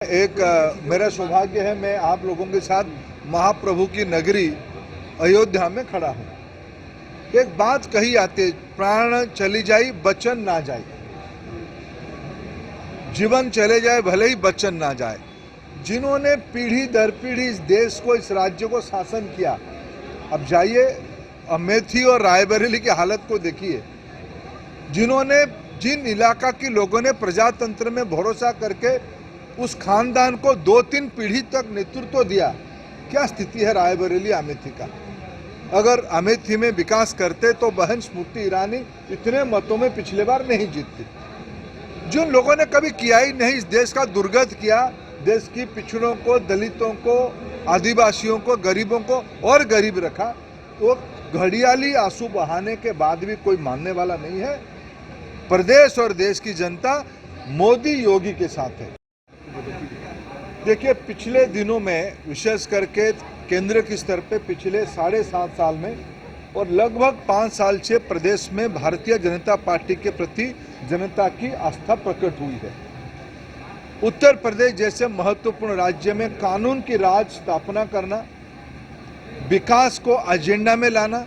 मेरा सौभाग्य है, मैं आप लोगों के साथ महाप्रभु की नगरी अयोध्या में खड़ा हूँ। एक बात कही आती है, प्राण चली जाई बचन ना जाए, जीवन चले जाए भले ही बचन ना जाए। जिन्होंने पीढ़ी दर पीढ़ी इस देश को, इस राज्य को शासन किया, अब जाइए अमेठी और रायबरेली की हालत को देखिए। जिन इलाका के लोगों ने प्रजातंत्र में भरोसा करके उस खानदान को 2-3 पीढ़ी तक नेतृत्व दिया, क्या स्थिति है रायबरेली अमेठी का। अगर अमेठी में विकास करते तो बहन स्मृति ईरानी इतने मतों में पिछले बार नहीं जीतती। जिन लोगों ने कभी किया ही नहीं, इस देश का दुर्गत किया, देश की पिछड़ों को, दलितों को, आदिवासियों को, गरीबों को और गरीब रखा, वो घड़ियाली आंसू बहाने के बाद भी कोई मानने वाला नहीं है। प्रदेश और देश की जनता मोदी योगी के साथ है। देखिए, पिछले दिनों में विशेष करके केंद्र के स्तर पे पिछले 7.5 साल में और लगभग 5 साल से प्रदेश में भारतीय जनता पार्टी के प्रति जनता की आस्था प्रकट हुई है। उत्तर प्रदेश जैसे महत्वपूर्ण राज्य में कानून की राज स्थापना करना, विकास को एजेंडा में लाना,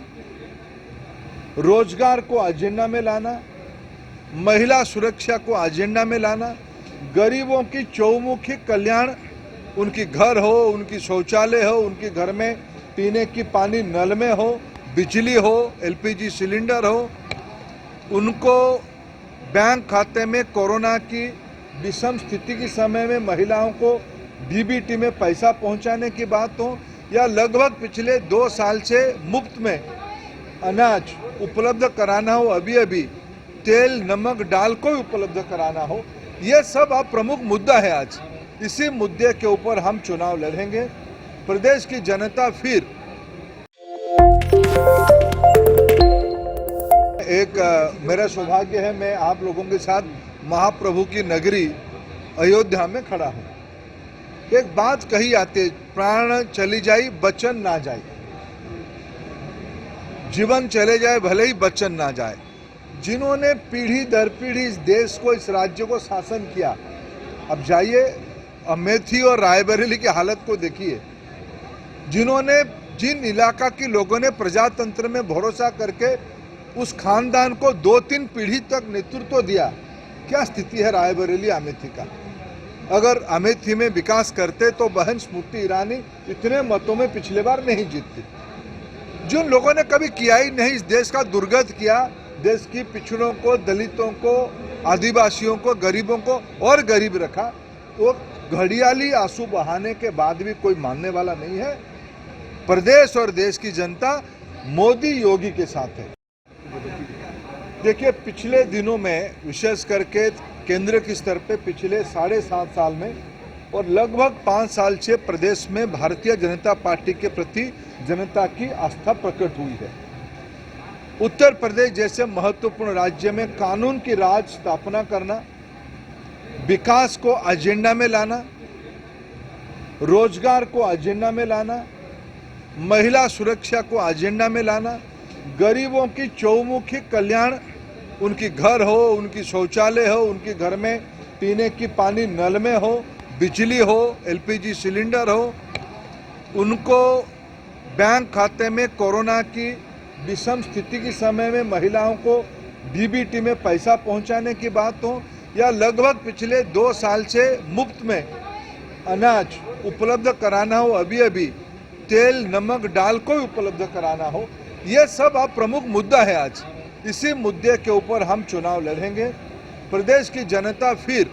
रोजगार को एजेंडा में लाना, महिला सुरक्षा को एजेंडा में लाना, गरीबों की चौमुखी कल्याण, उनकी घर हो, उनकी शौचालय हो, उनके घर में पीने की पानी नल में हो, बिजली हो, एलपीजी सिलेंडर हो, उनको बैंक खाते में कोरोना की विषम स्थिति के समय में महिलाओं को डीबीटी में पैसा पहुंचाने की बात हो, या लगभग पिछले 2 साल से मुफ्त में अनाज उपलब्ध कराना हो, अभी तेल नमक दाल को उपलब्ध कराना हो, ये सब अब प्रमुख मुद्दा है। आज इसी मुद्दे के ऊपर हम चुनाव लड़ेंगे। प्रदेश की जनता फिर मेरा सौभाग्य है, मैं आप लोगों के साथ महाप्रभु की नगरी अयोध्या में खड़ा हूँ। एक बात कही आती है, प्राण चली जाई बचन ना जाए, जीवन चले जाए भले ही बचन ना जाए। जिन्होंने पीढ़ी दर पीढ़ी इस देश को, इस राज्य को शासन किया, अब जाइए अमेठी और रायबरेली की हालत को देखिए। जिन इलाका के लोगों ने प्रजातंत्र में भरोसा करके उस खानदान को 2-3 पीढ़ी तक नेतृत्व दिया, क्या स्थिति है रायबरेली अमेठी का। अगर अमेठी में विकास करते तो बहन स्मृति ईरानी इतने मतों में पिछले बार नहीं जीतती। जिन लोगों ने कभी किया ही नहीं, इस देश का दुर्गत किया, देश की पिछड़ों को, दलितों को, आदिवासियों को, गरीबों को और गरीब रखा, वो घड़ियाली आंसू बहाने के बाद भी कोई मानने वाला नहीं है। प्रदेश और देश की जनता मोदी योगी के साथ है। देखिए, पिछले दिनों में विशेष करके केंद्र के स्तर पे पिछले 7.5 साल में और लगभग 5 साल से प्रदेश में भारतीय जनता पार्टी के प्रति जनता की आस्था प्रकट हुई है। उत्तर प्रदेश जैसे महत्वपूर्ण राज्य में कानून की राज स्थापना करना, विकास को एजेंडा में लाना, रोजगार को एजेंडा में लाना, महिला सुरक्षा को एजेंडा में लाना, गरीबों की चौमुखी कल्याण, उनकी घर हो, उनकी शौचालय हो, उनके घर में पीने की पानी नल में हो, बिजली हो, एलपीजी सिलेंडर हो, उनको बैंक खाते में कोरोना की विषम स्थिति के समय में महिलाओं को डीबीटी में पैसा पहुंचाने की बात हो, या लगभग पिछले 2 साल से मुफ्त में अनाज उपलब्ध कराना हो, अभी तेल नमक दाल को उपलब्ध कराना हो, ये सब अब प्रमुख मुद्दा है। आज इसी मुद्दे के ऊपर हम चुनाव लड़ेंगे। प्रदेश की जनता फिर